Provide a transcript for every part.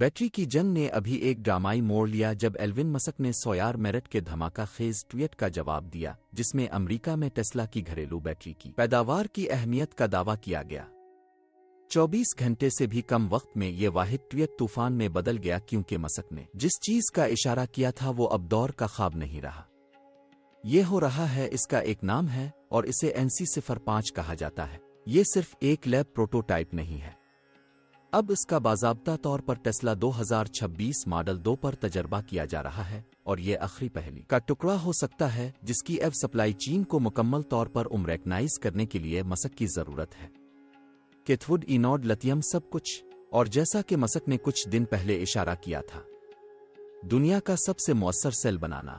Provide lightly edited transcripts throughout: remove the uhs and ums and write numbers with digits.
Battery کی جنگ نے ابھی ایک ڈرامائی موڑ لیا جب ایلون مسک نے سویار میرٹ کے دھماکہ خیز ٹویٹ کا جواب دیا جس میں امریکہ میں ٹیسلا کی گھریلو بیٹری کی پیداوار کی اہمیت کا دعویٰ کیا گیا۔ 24 گھنٹے سے بھی کم وقت میں یہ واحد ٹویٹ طوفان میں بدل گیا کیونکہ مسک نے جس چیز کا اشارہ کیا تھا وہ اب دور کا خواب نہیں رہا۔ یہ ہو رہا ہے، اس کا ایک نام ہے اور اسے NC05 کہا جاتا ہے۔ یہ صرف ایک لیب پروٹوٹائپ نہیں ہے، اب اس کا باضابطہ طور پر ٹیسلا 2026 ماڈل 2 پر تجربہ کیا جا رہا ہے، اور یہ آخری پہلی کا ٹکڑا ہو سکتا ہے جس کی سپلائی چین کو مکمل طور پر امریکنائز کرنے کے لیے مسک کی ضرورت ہے۔ کیتھوڈ اینوڈ لتھیم سب کچھ، اور جیسا کہ مسک نے کچھ دن پہلے اشارہ کیا تھا، دنیا کا سب سے مؤثر سیل بنانا۔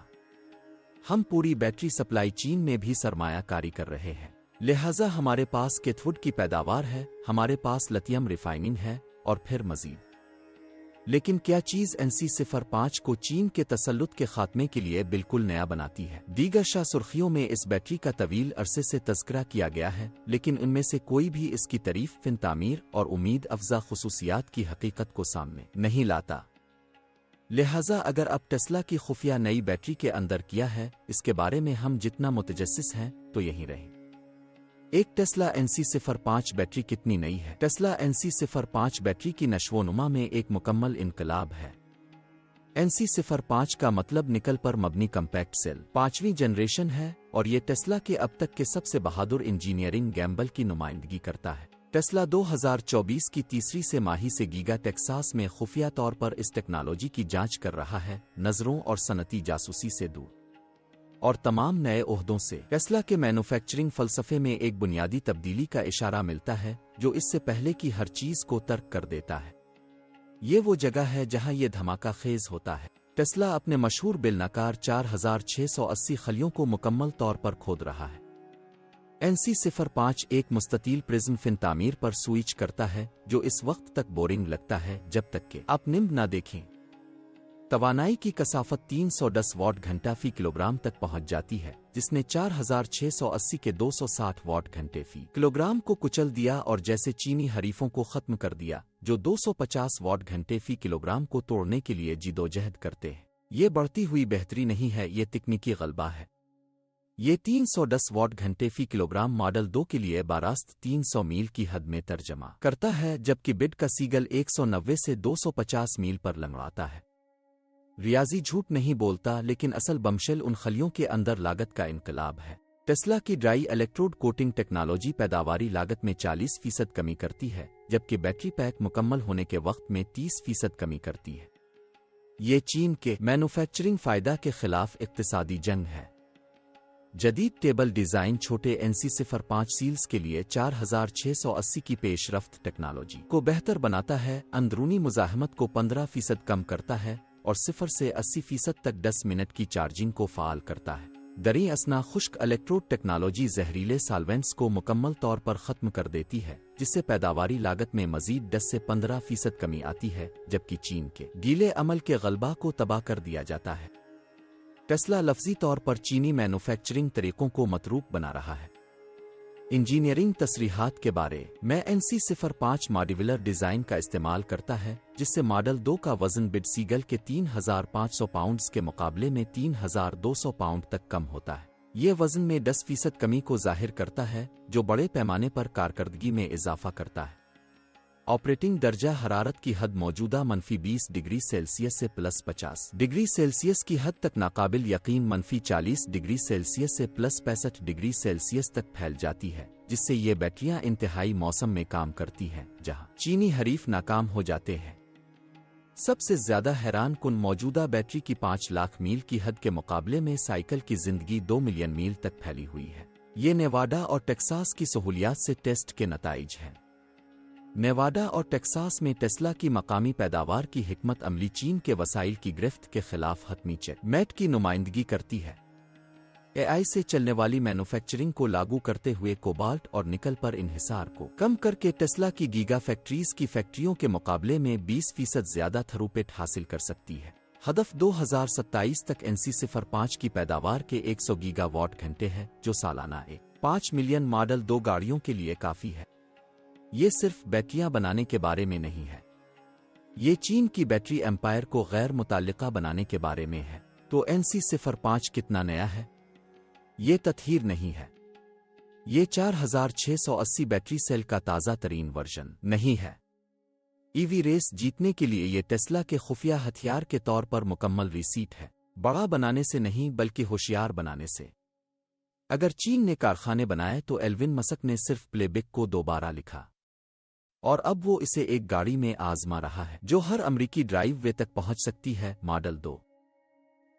ہم پوری بیٹری سپلائی چین میں بھی سرمایہ کاری کر رہے ہیں، لہٰذا ہمارے پاس کیتھوڈ کی پیداوار ہے، ہمارے پاس لتھیم ریفائننگ ہے اور پھر مزید۔ لیکن کیا چیز NC05 کو چین کے تسلط کے خاتمے کے لیے بالکل نیا بناتی ہے؟ دیگر شاہ سرخیوں میں اس بیٹری کا طویل عرصے سے تذکرہ کیا گیا ہے، لیکن ان میں سے کوئی بھی اس کی تعریف، فن تعمیر اور امید افزا خصوصیات کی حقیقت کو سامنے نہیں لاتا۔ لہٰذا اگر اب ٹیسلا کی خفیہ نئی بیٹری کے اندر کیا ہے، اس کے بارے میں ہم جتنا متجسس ہیں تو یہی رہیں۔ ایک ٹیسلا NC05 بیٹری کتنی نئی ہے؟ ٹیسلا NC05 بیٹری کی نشو و نما میں ایک مکمل انقلاب ہے۔ NC05 کا مطلب نکل پر مبنی کمپیکٹ سیل 5ویں جنریشن ہے، اور یہ ٹیسلا کے اب تک کے سب سے بہادر انجینئرنگ گیمبل کی نمائندگی کرتا ہے۔ ٹیسلا 2024 کی تیسری سہ ماہی سے گیگا ٹیکساس میں خفیہ طور پر اس ٹیکنالوجی کی جانچ کر رہا ہے، نظروں اور صنعتی جاسوسی سے دور اور تمام نئے عہدوں سے۔ ٹیسلا کے مینوفیکچرنگ فلسفے میں ایک بنیادی تبدیلی کا اشارہ ملتا ہے جو اس سے پہلے کی ہر چیز کو ترک کر دیتا ہے۔ یہ وہ جگہ ہے جہاں یہ دھماکہ خیز ہوتا ہے۔ ٹیسلا اپنے مشہور بالنقار 4680 خلیوں کو مکمل طور پر کھود رہا ہے۔ NC05 ایک مستطیل پرزم فن تعمیر پر سوئچ کرتا ہے جو اس وقت تک بورنگ لگتا ہے جب تک کہ آپ نمب نہ دیکھیں۔ توانائی کی کثافت 310 واٹ گھنٹہ فی کلوگرام تک پہنچ جاتی ہے، جس نے 4680 کے 260 واٹ گھنٹے فی کلوگرام کو کچل دیا اور جیسے چینی حریفوں کو ختم کر دیا جو 250 واٹ گھنٹے فی کلوگرام کو توڑنے کے لیے جدوجہد کرتے ہیں۔ یہ بڑھتی ہوئی بہتری نہیں ہے، یہ تکنیکی غلبہ ہے۔ یہ 310 واٹ گھنٹے فی کلوگرام ماڈل 2 کے لیے براست 300 میل کی حد میں ترجمہ کرتا ہے، جبکہ بڈ کا سیگل 190 سے 250 میل پر لنگڑاتا ہے۔ ریاضی جھوٹ نہیں بولتا، لیکن اصل بمشل ان خلیوں کے اندر لاگت کا انقلاب ہے۔ ٹیسلا کی ڈرائی الیکٹروڈ کوٹنگ ٹیکنالوجی پیداواری لاگت میں 40% کمی کرتی ہے، جبکہ بیٹری پیک مکمل ہونے کے وقت میں 30% کمی کرتی ہے۔ یہ چین کے مینوفیکچرنگ فائدہ کے خلاف اقتصادی جنگ ہے۔ جدید ٹیبل ڈیزائن چھوٹے NC05 سیلز کے لیے 4680 کی پیش رفت ٹیکنالوجی کو بہتر بناتا ہے، اندرونی مزاحمت کو 15% کم کرتا ہے اور 0 سے 80% تک 10 منٹ کی چارجنگ کو فعال کرتا ہے۔ دریں اثنا خشک الیکٹروڈ ٹیکنالوجی زہریلے سالوینٹس کو مکمل طور پر ختم کر دیتی ہے، جس سے پیداواری لاگت میں مزید 10 سے 15% کمی آتی ہے، جبکہ چین کے گیلے عمل کے غلبہ کو تباہ کر دیا جاتا ہے۔ ٹیسلا لفظی طور پر چینی مینوفیکچرنگ طریقوں کو متروک بنا رہا ہے۔ انجینئرنگ تصریحات کے بارے میں NC05 ماڈیولر ڈیزائن کا استعمال کرتا ہے، جس سے ماڈل 2 کا وزن بڈ سیگل کے 3500 پاؤنڈز کے مقابلے میں 3200 پاؤنڈ تک کم ہوتا ہے۔ یہ وزن میں 10% کمی کو ظاہر کرتا ہے، جو بڑے پیمانے پر کارکردگی میں اضافہ کرتا ہے۔ آپریٹنگ درجہ حرارت کی حد موجودہ -20 ڈگری سیلسیس سے +50 ڈگری سیلسیس کی حد تک ناقابل یقین -40 ڈگری سیلسیس سے +65 ڈگری سیلسیس تک پھیل جاتی ہے، جس سے یہ بیٹریاں انتہائی موسم میں کام کرتی ہیں جہاں چینی حریف ناکام ہو جاتے ہیں۔ سب سے زیادہ حیران کن موجودہ بیٹری کی 5 لاکھ میل کی حد کے مقابلے میں سائیکل کی زندگی 2 ملین میل تک پھیلی ہوئی ہے۔ یہ نیواڈا اور ٹیکساس کی سہولیات سے ٹیسٹ کے نتائج ہیں۔ نیواڈا اور ٹیکساس میں ٹیسلا کی مقامی پیداوار کی حکمت عملی چین کے وسائل کی گرفت کے خلاف حتمی چیک میٹ کی نمائندگی کرتی ہے۔ AI سے چلنے والی مینوفیکچرنگ کو لاگو کرتے ہوئے کوبالٹ اور نکل پر انحصار کو کم کر کے ٹیسلا کی گیگا فیکٹریز کی فیکٹریوں کے مقابلے میں 20% زیادہ تھروپٹ حاصل کر سکتی ہے۔ ہدف 2027 تک NC05 کی پیداوار کے 100 گیگا واٹ گھنٹے ہے، جو سالانہ 5 ملین ماڈل 2 گاڑیوں کے لیے کافی ہے۔ یہ صرف بیٹریاں بنانے کے بارے میں نہیں ہے، یہ چین کی بیٹری ایمپائر کو غیر متعلقہ بنانے کے بارے میں ہے۔ تو NC05 کتنا نیا ہے؟ یہ تطہیر نہیں ہے۔ یہ 4680 بیٹری سیل کا تازہ ترین ورژن نہیں ہے۔ ای وی ریس جیتنے کے لیے یہ ٹیسلا کے خفیہ ہتھیار کے طور پر مکمل ریسیٹ ہے، بڑا بنانے سے نہیں بلکہ ہوشیار بنانے سے۔ اگر چین نے کارخانے بنائے تو ایلون مسک نے صرف پلے بک کو دوبارہ لکھا، اور اب وہ اسے ایک گاڑی میں آزما رہا ہے جو ہر امریکی ڈرائیو وے تک پہنچ سکتی ہے، ماڈل 2۔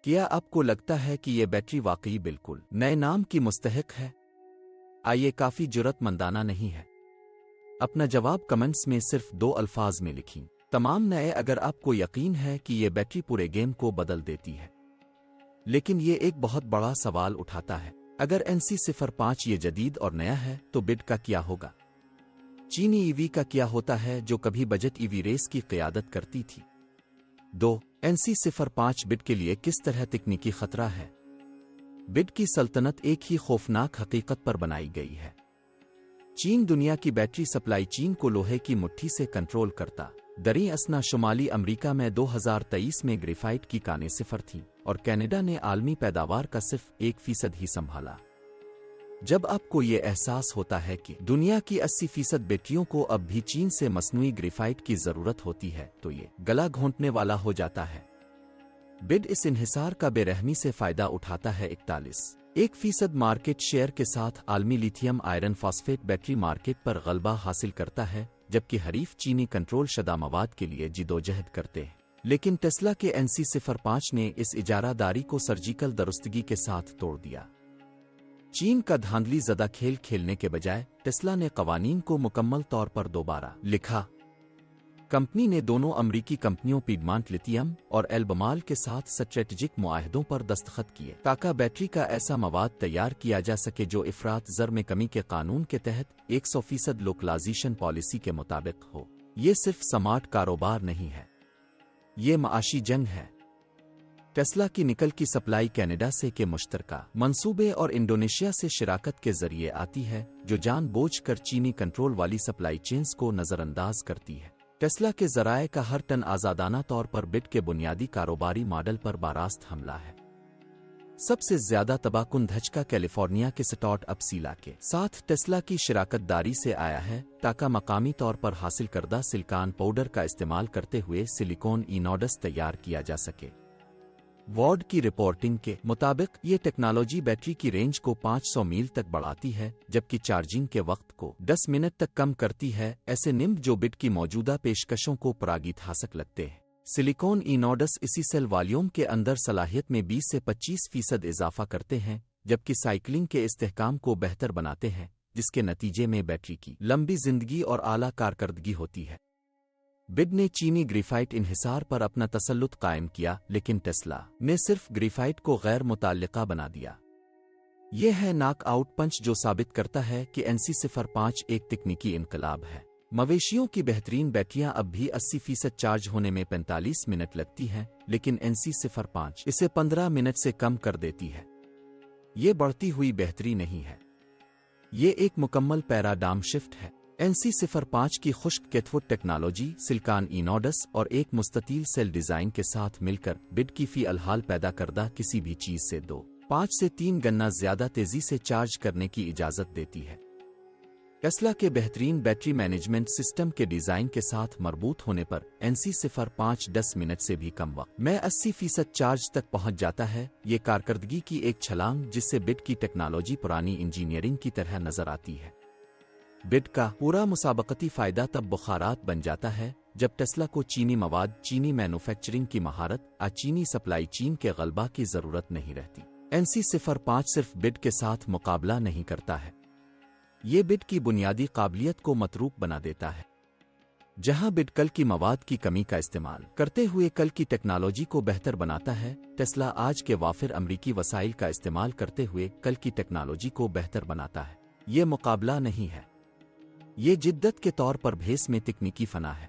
کیا آپ کو لگتا ہے کہ یہ بیٹری واقعی بالکل نئے نام کی مستحق ہے؟ آئیے، کافی جرات مندانہ نہیں ہے؟ اپنا جواب کمنٹس میں صرف 2 الفاظ میں لکھیں، تمام نئے۔ اگر آپ کو یقین ہے کہ یہ بیٹری پورے گیم کو بدل دیتی ہے، لیکن یہ ایک بہت بڑا سوال اٹھاتا ہے، اگر NC05 یہ جدید اور نیا ہے تو بڈ کا کیا ہوگا؟ چینی ای وی کا کیا ہوتا ہے جو کبھی بجٹ ای وی ریس کی قیادت کرتی تھی؟ 2. NC05 بڈ کے لیے کس طرح تکنیکی خطرہ ہے؟ بڈ کی سلطنت ایک ہی خوفناک حقیقت پر بنائی گئی ہے۔ چین دنیا کی بیٹری سپلائی چین کو لوہے کی مٹھی سے کنٹرول کرتا۔ دریں اثنا شمالی امریکہ میں 2023 میں گریفائٹ کی کانیں 0 تھیں، اور کینیڈا نے عالمی پیداوار کا صرف 1% ہی سنبھالا۔ جب آپ کو یہ احساس ہوتا ہے کہ دنیا کی 80% بیٹریوں کو اب بھی چین سے مصنوعی گریفائٹ کی ضرورت ہوتی ہے تو یہ گلا گھونٹنے والا ہو جاتا ہے۔ بڈ اس انحصار کا بے رحمی سے فائدہ اٹھاتا ہے۔ 41% مارکیٹ شیئر کے ساتھ عالمی lithium iron phosphate battery market پر غلبہ حاصل کرتا ہے، جبکہ حریف چینی کنٹرول شدہ مواد کے لیے جدوجہد کرتے ہیں۔ لیکن ٹیسلا کے NC05 نے اس اجارہ داری کو سرجیکل درستگی کے ساتھ توڑ دیا۔ چین کا دھاندلی زدہ کھیل کھیلنے کے بجائے ٹیسلا نے قوانین کو مکمل طور پر دوبارہ لکھا۔ کمپنی نے دونوں امریکی کمپنیوں پیڈمانٹ لیتھیم اور ایلبمال کے ساتھ اسٹریٹجک معاہدوں پر دستخط کیے تاکہ بیٹری کا ایسا مواد تیار کیا جا سکے جو افراط زر میں کمی کے قانون کے تحت 100% لوکلائزیشن پالیسی کے مطابق ہو۔ یہ صرف سمارٹ کاروبار نہیں ہے، یہ معاشی جنگ ہے۔ ٹیسلا کی نکل کی سپلائی کینیڈا سے کے مشترکہ منصوبے اور انڈونیشیا سے شراکت کے ذریعے آتی ہے، جو جان بوجھ کر چینی کنٹرول والی سپلائی چینز کو نظر انداز کرتی ہے۔ ٹیسلا کے ذرائع کا ہر ٹن آزادانہ طور پر بڈ کے بنیادی کاروباری ماڈل پر باراست حملہ ہے۔ سب سے زیادہ تباہ کن دھچکا کیلیفورنیا کے سٹارٹ اپ سیلا کے ساتھ ٹیسلا کی شراکت داری سے آیا ہے، تاکہ مقامی طور پر حاصل کردہ سلیکان پاؤڈر کا استعمال کرتے ہوئے سلیکون اینوڈس تیار کیا جا سکے۔ وارڈ کی رپورٹنگ کے مطابق یہ ٹیکنالوجی بیٹری کی رینج کو 500 میل تک بڑھاتی ہے، جبکہ چارجنگ کے وقت کو 10 منٹ تک کم کرتی ہے، ایسے نمب جو بڈ کی موجودہ پیشکشوں کو پراگیت حاصل لگتے ہیں۔ سلیکون اینوڈس اسی سیل والیوم کے اندر صلاحیت میں 20 سے 25% اضافہ کرتے ہیں، جبکہ سائیکلنگ کے استحکام کو بہتر بناتے ہیں، جس کے نتیجے میں بیٹری کی لمبی زندگی اور اعلیٰ کارکردگی ہوتی ہے۔ بڈ نے چینی گریفائٹ انحصار پر اپنا تسلط قائم کیا، لیکن ٹیسلا نے صرف گریفائٹ کو غیر متعلقہ بنا دیا۔ یہ ہے ناک آؤٹ پنچ جو ثابت کرتا ہے کہ NC05 ایک تکنیکی انقلاب ہے۔ مویشیوں کی بہترین بیٹریاں اب بھی 80% چارج ہونے میں 45 منٹ لگتی ہیں، لیکن NC05 اسے 15 منٹ سے کم کر دیتی ہے۔ یہ بڑھتی ہوئی بہتری نہیں ہے، یہ ایک مکمل پیراڈائم شفٹ ہے۔ NC05 کی خشک کیتھوڈ ٹیکنالوجی، سلیکان اینوڈس اور ایک مستطیل سیل ڈیزائن کے ساتھ مل کر بڈ کی فی الحال پیدا کردہ کسی بھی چیز سے 2.5 سے 3 گنا زیادہ تیزی سے چارج کرنے کی اجازت دیتی ہے۔ ٹیسلا کے بہترین بیٹری مینجمنٹ سسٹم کے ڈیزائن کے ساتھ مربوط ہونے پر NC05 10 منٹ سے بھی کم وقت میں 80% چارج تک پہنچ جاتا ہے۔ یہ کارکردگی کی ایک چھلانگ جس سے بڈ کی ٹیکنالوجی پرانی انجینئرنگ کی طرح نظر آتی ہے۔ بڈ کا پورا مسابقتی فائدہ تب بخارات بن جاتا ہے جب ٹیسلا کو چینی مواد، چینی مینوفیکچرنگ کی مہارت، چینی سپلائی چین کے غلبہ کی ضرورت نہیں رہتی۔ NC05 صرف بڈ کے ساتھ مقابلہ نہیں کرتا ہے، یہ بڈ کی بنیادی قابلیت کو متروک بنا دیتا ہے۔ جہاں بڈ کل کی مواد کی کمی کا استعمال کرتے ہوئے کل کی ٹیکنالوجی کو بہتر بناتا ہے، ٹیسلا آج کے وافر امریکی وسائل کا استعمال کرتے ہوئے کل کی ٹیکنالوجی کو بہتر بناتا ہے۔ یہ مقابلہ نہیں ہے، یہ جدت کے طور پر بھیس میں تکنیکی فنا ہے۔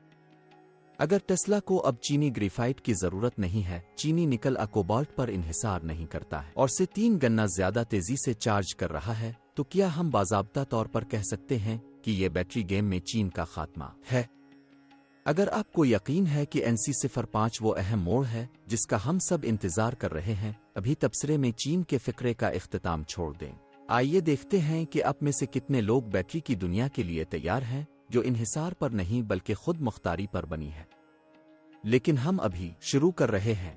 اگر ٹیسلا کو اب چینی گریفائٹ کی ضرورت نہیں ہے، چینی نکل کوبالٹ پر انحصار نہیں کرتا ہے اور سے 3 گنا زیادہ تیزی سے چارج کر رہا ہے، تو کیا ہم باضابطہ طور پر کہہ سکتے ہیں کہ یہ بیٹری گیم میں چین کا خاتمہ ہے؟ اگر آپ کو یقین ہے کہ NC05 وہ اہم موڑ ہے جس کا ہم سب انتظار کر رہے ہیں، ابھی تبصرے میں چین کے فقرے کا اختتام چھوڑ دیں۔ آئیے دیکھتے ہیں کہ آپ میں سے کتنے لوگ بیٹری کی دنیا کے لیے تیار ہیں جو انحصار پر نہیں بلکہ خود مختاری پر بنی ہے۔ لیکن ہم ابھی شروع کر رہے ہیں،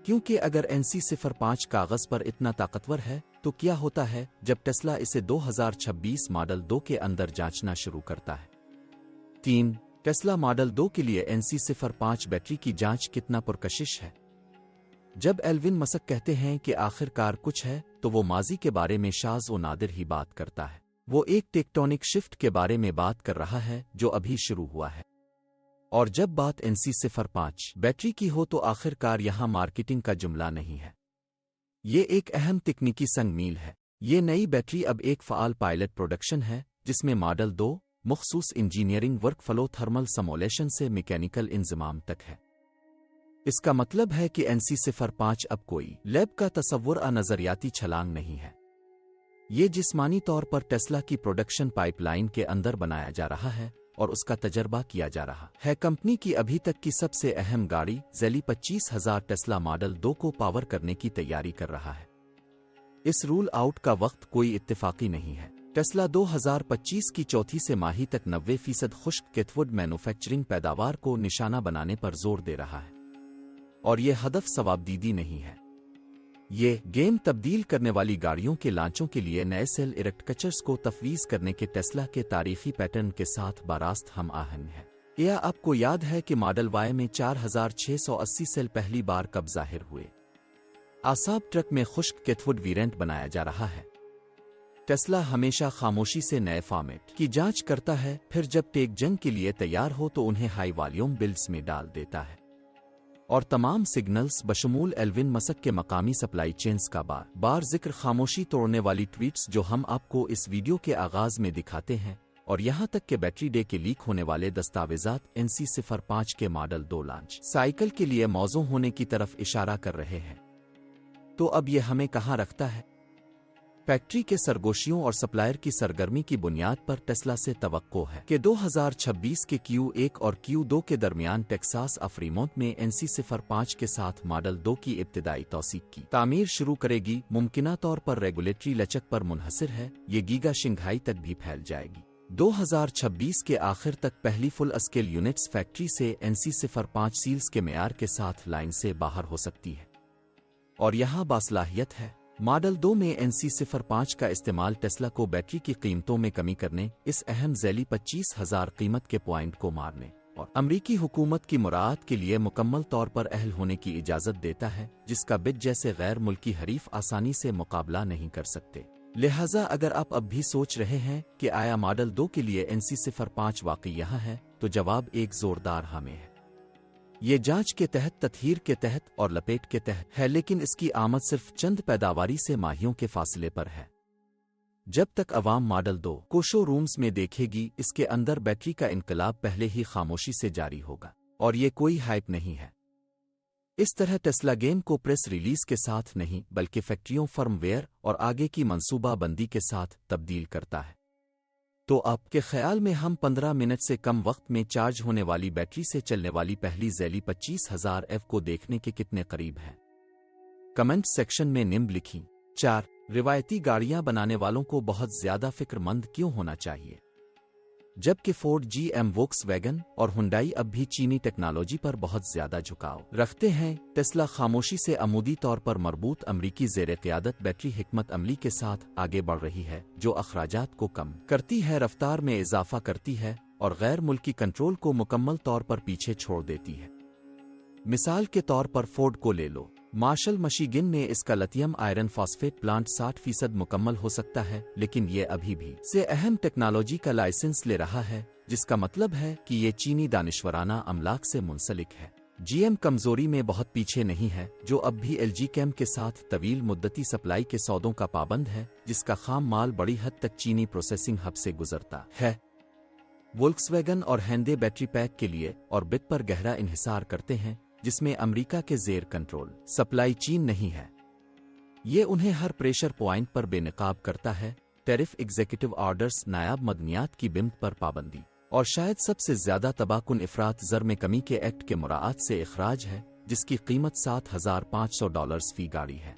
کیونکہ اگر NC05 کاغذ پر اتنا طاقتور ہے تو کیا ہوتا ہے جب ٹیسلا اسے 2026 ماڈل 2 کے اندر جانچنا شروع کرتا ہے؟ 3. ٹیسلا ماڈل 2 کے لیے NC05 بیٹری کی جانچ کتنا پرکشش ہے؟ جب ایلون مسک کہتے ہیں کہ آخر کار کچھ ہے تو وہ ماضی کے بارے میں شاذ و نادر ہی بات کرتا ہے۔ وہ ایک ٹیکٹونک شفٹ کے بارے میں بات کر رہا ہے جو ابھی شروع ہوا ہے۔ اور جب بات NC05 بیٹری کی ہو تو آخر کار یہاں مارکیٹنگ کا جملہ نہیں ہے، یہ ایک اہم تکنیکی سنگ میل ہے۔ یہ نئی بیٹری اب ایک فعال پائلٹ پروڈکشن ہے جس میں ماڈل 2 مخصوص engineering work flu thermal simulation سے میکینیکل انضمام تک ہے۔ اس کا مطلب ہے کہ NC05 اب کوئی لیب کا تصور نظریاتی چھلانگ نہیں ہے، یہ جسمانی طور پر ٹیسلا کی پروڈکشن پائپ لائن کے اندر بنایا جا رہا ہے اور اس کا تجربہ کیا جا رہا ہے۔ کمپنی کی ابھی تک کی سب سے اہم گاڑی ذیلی 25,000 ٹیسلا ماڈل 2 کو پاور کرنے کی تیاری کر رہا ہے۔ اس رول آؤٹ کا وقت کوئی اتفاقی نہیں ہے۔ ٹیسلا 2025 کی چوتھی سے ماہی تک 90% خشک کیتھوڈ مینوفیکچرنگ پیداوار کو نشانہ بنانے پر زور دے رہا ہے، اور یہ ہدف ثوابدیدی نہیں ہے، یہ گیم تبدیل کرنے والی گاڑیوں کے لانچوں کے لیے نئے سیل ارکٹیکچرز کو تفویض کرنے کے ٹیسلا کے تاریخی پیٹرن کے ساتھ براست ہم آہنگ ہے۔ کیا آپ کو یاد ہے کہ ماڈل وائی میں 4680 سیل پہلی بار کب ظاہر ہوئے؟ آساب ٹرک میں خشک کیتھوڈ ویرینٹ بنایا جا رہا ہے۔ ٹیسلا ہمیشہ خاموشی سے نئے فارمیٹ کی جانچ کرتا ہے، پھر جب ٹیک جنگ کے لیے تیار ہو تو انہیں ہائی والیوم بلڈز میں ڈال دیتا ہے، اور تمام سگنلز بشمول ایلون مسک کے مقامی سپلائی چینز کا بار بار ذکر، خاموشی توڑنے والی ٹویٹس جو ہم آپ کو اس ویڈیو کے آغاز میں دکھاتے ہیں، اور یہاں تک کہ بیٹری ڈے کے لیک ہونے والے دستاویزات NC05 کے ماڈل 2 لانچ سائیکل کے لیے موزوں ہونے کی طرف اشارہ کر رہے ہیں۔ تو اب یہ ہمیں کہاں رکھتا ہے؟ فیکٹری کے سرگوشیوں اور سپلائر کی سرگرمی کی بنیاد پر ٹیسلا سے توقع ہے کہ 2026 کے Q1 اور Q2 کے درمیان ٹیکساس افریمونٹ میں NC05 کے ساتھ ماڈل 2 کی ابتدائی توثیق کی تعمیر شروع کرے گی۔ ممکنہ طور پر ریگولیٹری لچک پر منحصر ہے، یہ گیگا شنگھائی تک بھی پھیل جائے گی۔ 2026 کے آخر تک پہلی فل اسکیل یونٹس فیکٹری سے NC05 سیلز کے معیار کے ساتھ لائن سے باہر ہو سکتی ہے، اور یہاں باصلاحیت ہے۔ ماڈل 2 میں NC05 کا استعمال ٹیسلا کو بیٹری کی قیمتوں میں کمی کرنے، اس اہم ذیلی 25,000 قیمت کے پوائنٹ کو مارنے اور امریکی حکومت کی مراعات کے لیے مکمل طور پر اہل ہونے کی اجازت دیتا ہے، جس کا بٹ جیسے غیر ملکی حریف آسانی سے مقابلہ نہیں کر سکتے۔ لہٰذا اگر آپ اب بھی سوچ رہے ہیں کہ آیا ماڈل 2 کے لیے NC05 واقعی یہاں ہے، تو جواب ایک زوردار ہاں میں ہے۔ یہ جانچ کے تحت، تطہیر کے تحت اور لپیٹ کے تحت ہے، لیکن اس کی آمد صرف چند پیداواری سے ماہیوں کے فاصلے پر ہے۔ جب تک عوام ماڈل 2 کو شو رومز میں دیکھے گی، اس کے اندر بیٹری کا انقلاب پہلے ہی خاموشی سے جاری ہوگا، اور یہ کوئی ہائپ نہیں ہے۔ اس طرح ٹیسلا گیم کو پریس ریلیز کے ساتھ نہیں بلکہ فیکٹریوں، فرم ویئر اور آگے کی منصوبہ بندی کے ساتھ تبدیل کرتا ہے۔ تو آپ کے خیال میں ہم 15 منٹ سے کم وقت میں چارج ہونے والی بیٹری سے چلنے والی پہلی ذیلی 25,000 ایف کو دیکھنے کے کتنے قریب ہیں؟ کمنٹ سیکشن میں نمبر لکھیں۔ 4. روایتی گاڑیاں بنانے والوں کو بہت زیادہ فکر مند کیوں ہونا چاہیے؟ جبکہ فورڈ، GM، ووکس ویگن اور ہنڈائی اب بھی چینی ٹیکنالوجی پر بہت زیادہ جھکاؤ رکھتے ہیں، ٹیسلا خاموشی سے عمودی طور پر مربوط امریکی زیر قیادت بیٹری حکمت عملی کے ساتھ آگے بڑھ رہی ہے، جو اخراجات کو کم کرتی ہے، رفتار میں اضافہ کرتی ہے اور غیر ملکی کنٹرول کو مکمل طور پر پیچھے چھوڑ دیتی ہے۔ مثال کے طور پر فورڈ کو لے لو۔ مارشل مشیگن میں اس کا لتھیم آئرن فاسفیٹ پلانٹ 60% مکمل ہو سکتا ہے، لیکن یہ ابھی بھی سے اہم ٹیکنالوجی کا لائسنس لے رہا ہے، جس کا مطلب ہے کہ یہ چینی دانشورانہ املاک سے منسلک ہے۔ GM کمزوری میں بہت پیچھے نہیں ہے، جو اب بھی LG کیم کے ساتھ طویل مدتی سپلائی کے سودوں کا پابند ہے، جس کا خام مال بڑی حد تک چینی پروسیسنگ ہب سے گزرتا ہے۔ وولکس ویگن اور ہینڈے بیٹری پیک کے لیے اور بٹ پر گہرا انحصار کرتے ہیں، جس میں امریکہ کے زیر کنٹرول سپلائی چین نہیں ہے۔ یہ انہیں ہر پریشر پوائنٹ پر بے نقاب کرتا ہے، ٹیرف ایگزیکٹو آرڈرز، نایاب مدنیات کی بمت پر پابندی اور شاید سب سے زیادہ تباہ کن افراط زر میں کمی کے ایکٹ کے مراعات سے اخراج ہے، جس کی قیمت $7,500 فی گاڑی ہے۔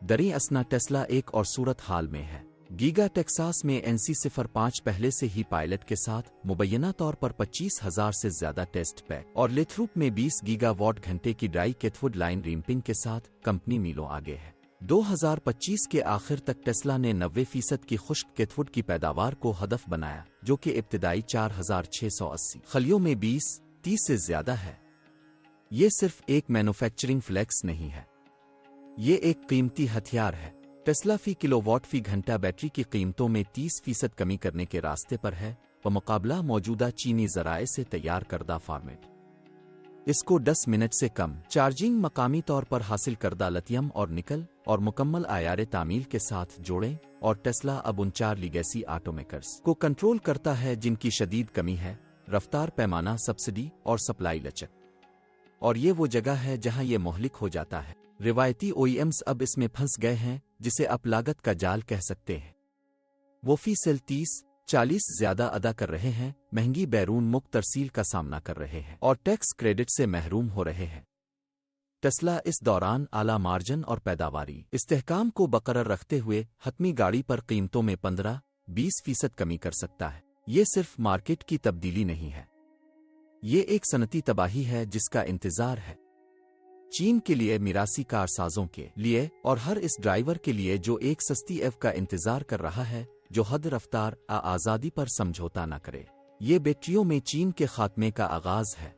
دریں اثنا ٹیسلا ایک اور صورت حال میں ہے۔ گیگا ٹیکساس میں NC05 پہلے سے ہی پائلٹ کے ساتھ مبینہ طور پر 25,000 سے زیادہ ٹیسٹ پیک اور لیتھروپ میں 20 گیگا واٹ گھنٹے کی ڈرائی کیتھوڈ لائن ریمپنگ کے ساتھ کمپنی میلوں آگے ہے۔ 2025 کے آخر تک ٹیسلا نے 90% کی خشک کیتھوڈ کی پیداوار کو ہدف بنایا، جو کہ ابتدائی 4,680 خلیوں میں 20-30 سے زیادہ ہے۔ یہ صرف ایک مینوفیکچرنگ فلیکس نہیں ہے، یہ ایک قیمتی ہتھیار ہے۔ ٹیسلا فی کلو واٹ فی گھنٹہ بیٹری کی قیمتوں میں 30% کمی کرنے کے راستے پر ہے، بمقابلہ موجودہ چینی ذرائع سے تیار کردہ فارمیٹ۔ اس کو 10 منٹ سے کم چارجنگ، مقامی طور پر حاصل کردہ لیتھیم اور نکل اور مکمل عیار تعمیل کے ساتھ جوڑیں، اور ٹیسلا اب ان 4 لیگیسی آٹو میکرز کو کنٹرول کرتا ہے جن کی شدید کمی ہے، رفتار پیمانہ، سبسڈی اور سپلائی لچک۔ اور یہ وہ جگہ ہے جہاں یہ مہلک ہو جاتا ہے۔ روایتی OEMs اب اس میں پھنس گئے ہیں، جسے آپ لاگت کا جال کہہ سکتے ہیں۔ وہ فی سیل 30-40 زیادہ ادا کر رہے ہیں، مہنگی بیرون ملک ترسیل کا سامنا کر رہے ہیں اور ٹیکس کریڈٹ سے محروم ہو رہے ہیں۔ ٹیسلا اس دوران اعلیٰ مارجن اور پیداواری استحکام کو برقرار رکھتے ہوئے حتمی گاڑی پر قیمتوں میں 15-20% کمی کر سکتا ہے۔ یہ صرف مارکیٹ کی تبدیلی نہیں ہے، یہ ایک صنعتی تباہی ہے جس کا انتظار ہے چین کے لیے، میراثی کارسازوں کے لیے، اور ہر اس ڈرائیور کے لیے جو ایک سستی ایو کا انتظار کر رہا ہے جو حد رفتار آزادی پر سمجھوتا نہ کرے۔ یہ بیٹریوں میں چین کے خاتمے کا آغاز ہے،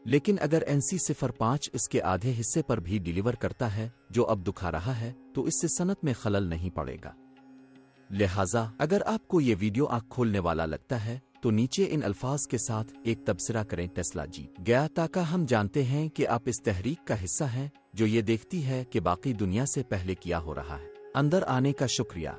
لیکن اگر NC05 اس کے آدھے حصے پر بھی ڈیلیور کرتا ہے جو اب دکھا رہا ہے، تو اس سے صنعت میں خلل نہیں پڑے گا۔ لہٰذا اگر آپ کو یہ ویڈیو آنکھ کھولنے والا لگتا ہے تو نیچے ان الفاظ کے ساتھ ایک تبصرہ کریں: ٹیسلا جیت گیا، تاکہ ہم جانتے ہیں کہ آپ اس تحریک کا حصہ ہیں جو یہ دیکھتی ہے کہ باقی دنیا سے پہلے کیا ہو رہا ہے۔ اندر آنے کا شکریہ۔